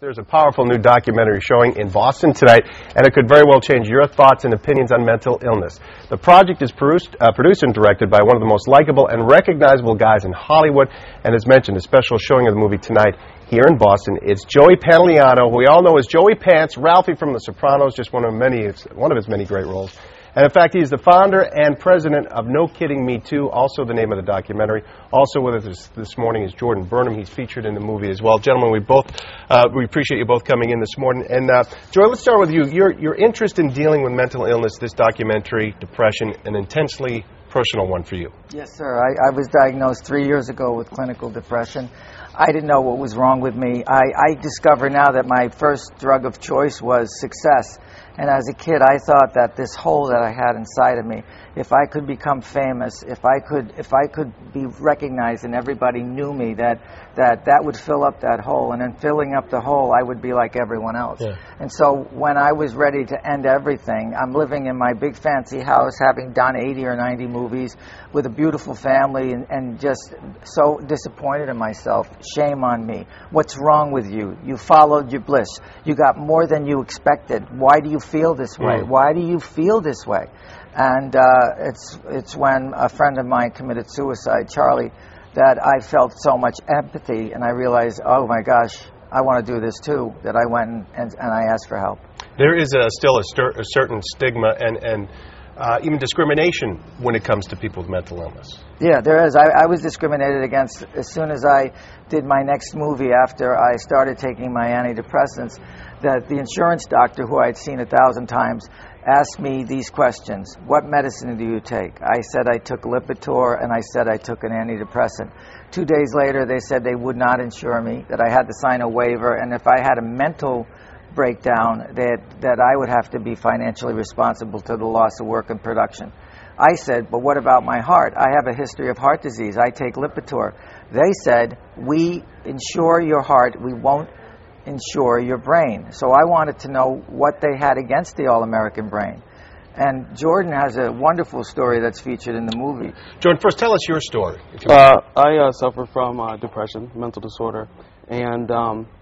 There's a powerful new documentary showing in Boston tonight, and it could very well change your thoughts and opinions on mental illness. The project is produced and directed by one of the most likable and recognizable guys in Hollywood, and as mentioned, a special showing of the movie tonight here in Boston. It's Joey Pantoliano, who we all know as Joey Pants, Ralphie from The Sopranos, just one of his many great roles. And in fact, he's the founder and president of No Kidding Me Too, also the name of the documentary. Also with us this morning is Jordan Burnham. He's featured in the movie as well. Gentlemen, we appreciate you both coming in this morning. And Joy, let's start with you. Your interest in dealing with mental illness, this documentary, depression, an intensely personal one for you. Yes, sir. I was diagnosed 3 years ago with clinical depression. I didn't know what was wrong with me. I discover now that my first drug of choice was success. And as a kid, I thought that this hole that I had inside of me, if I could become famous, if I could be recognized and everybody knew me, that would fill up that hole. And in filling up the hole, I would be like everyone else. Yeah. And so when I was ready to end everything, I'm living in my big fancy house, having done 80 or 90 movies with a beautiful family, and just so disappointed in myself. Shame on me. What's wrong with you? You followed your bliss. You got more than you expected. Why do you feel this way? Why do you feel this way? And it's when a friend of mine committed suicide, Charlie, that I felt so much empathy, and I realized, oh my gosh, I want to do this too, that I went and I asked for help. There is still a certain stigma and even discrimination when it comes to people with mental illness. Yeah, there is. I was discriminated against as soon as I did my next movie after I started taking my antidepressants, that the insurance doctor, who I'd seen 1,000 times, asked me these questions. What medicine do you take? I said I took Lipitor, and I said I took an antidepressant. 2 days later, they said they would not insure me, that I had to sign a waiver, and if I had a mental breakdown, that I would have to be financially responsible to the loss of work and production. I said, but what about my heart? I have a history of heart disease. I take Lipitor. They said, we insure your heart. We won't insure your brain. So I wanted to know what they had against the All-American Brain. And Jordan has a wonderful story that's featured in the movie. Jordan, first tell us your story. I suffer from depression, mental disorder. And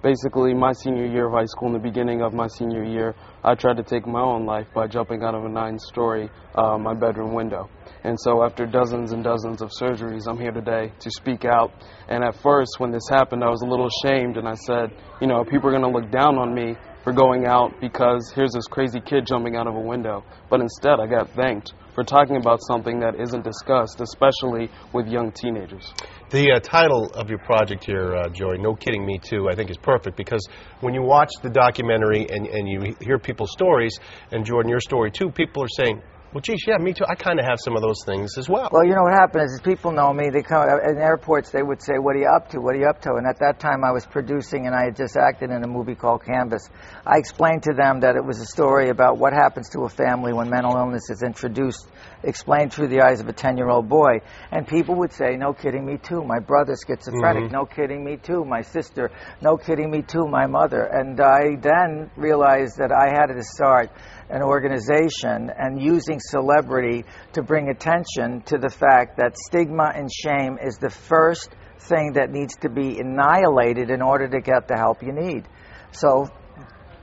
basically my senior year of high school, in the beginning of my senior year, I tried to take my own life by jumping out of a 9-story my bedroom window. And so after dozens and dozens of surgeries, I'm here today to speak out. And at first, when this happened, I was a little ashamed, and I said, you know, people are going to look down on me for going out because here's this crazy kid jumping out of a window. But instead, I got thanked for talking about something that isn't discussed, especially with young teenagers. The title of your project here, Joey, No Kidding Me Too, I think is perfect, because when you watch the documentary and you hear people's stories, and Jordan, your story too, people are saying, well, geez, yeah, me too. I kind of have some of those things as well. Well, you know what happened is people know me. They come in airports. They would say, "What are you up to? What are you up to?" And at that time, I was producing, and I had just acted in a movie called Canvas. I explained to them that it was a story about what happens to a family when mental illness is introduced, explained through the eyes of a 10-year-old boy. And people would say, "No kidding, me too. My brother's schizophrenic. No kidding, me too. My sister. No kidding, me too. My mother." And I then realized that I had to start an organization and using celebrity to bring attention to the fact that stigma and shame is the first thing that needs to be annihilated in order to get the help you need. So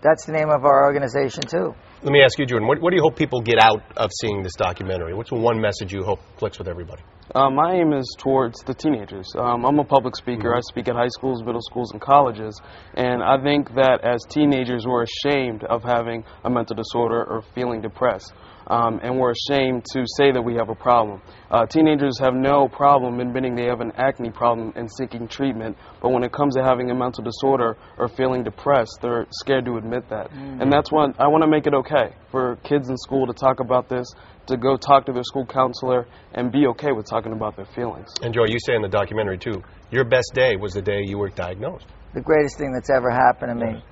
that's the name of our organization too. Let me ask you, Jordan, what do you hope people get out of seeing this documentary? What's the one message you hope clicks with everybody? My aim is towards the teenagers. I'm a public speaker. I speak at high schools, middle schools, and colleges. And I think that as teenagers, we're ashamed of having a mental disorder or feeling depressed. And we're ashamed to say that we have a problem. Teenagers have no problem admitting they have an acne problem and seeking treatment, but when it comes to having a mental disorder or feeling depressed, they're scared to admit that. And that's what I want to make it okay for kids in school to talk about this, to go talk to their school counselor and be okay with talking about their feelings. And Joy, you say in the documentary too, your best day was the day you were diagnosed. The greatest thing that's ever happened to me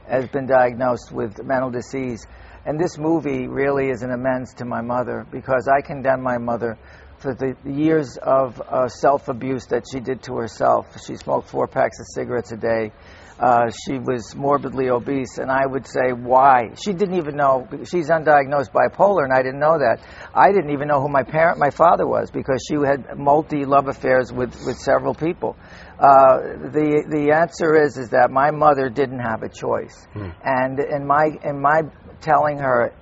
has been diagnosed with mental disease. And this movie really is an amends to my mother, because I condemn my mother for the years of self-abuse that she did to herself. She smoked 4 packs of cigarettes a day. She was morbidly obese, and I would say, why? She didn't even know. She's undiagnosed bipolar, and I didn't know that. I didn't even know who my father was, because she had multi-love affairs with several people. The answer is that my mother didn't have a choice, and in my telling her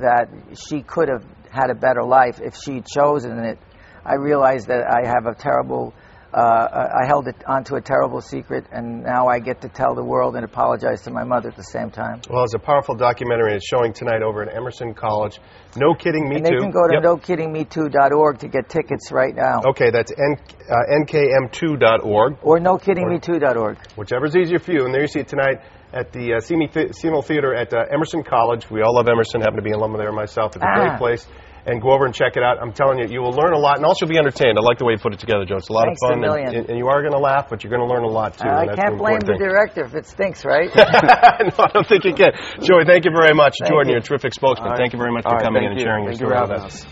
that she could have had a better life if she'd chosen it, I realized that I have a terrible. I held it onto a terrible secret, and now I get to tell the world and apologize to my mother at the same time. Well, it's a powerful documentary, and it's showing tonight over at Emerson College. No Kidding Me Too. And they can go to nokiddingme2.org to get tickets right now. Okay, that's nkm2.org. Or nokiddingme2.org. Whichever's easier for you. And there you see it tonight at the Seymour Theater at Emerson College. We all love Emerson, happen to be an alumni there myself. It's a great place. And go over and check it out. I'm telling you, you will learn a lot, and also be entertained. I like the way you put it together, Joe. It's a lot of fun, and you are going to laugh, but you're going to learn a lot, too. I can't blame the director if it stinks, right? No, I don't think you can. Joey, thank you very much. Jordan, you're a terrific spokesman. Thank you very much for coming in and sharing your story with us.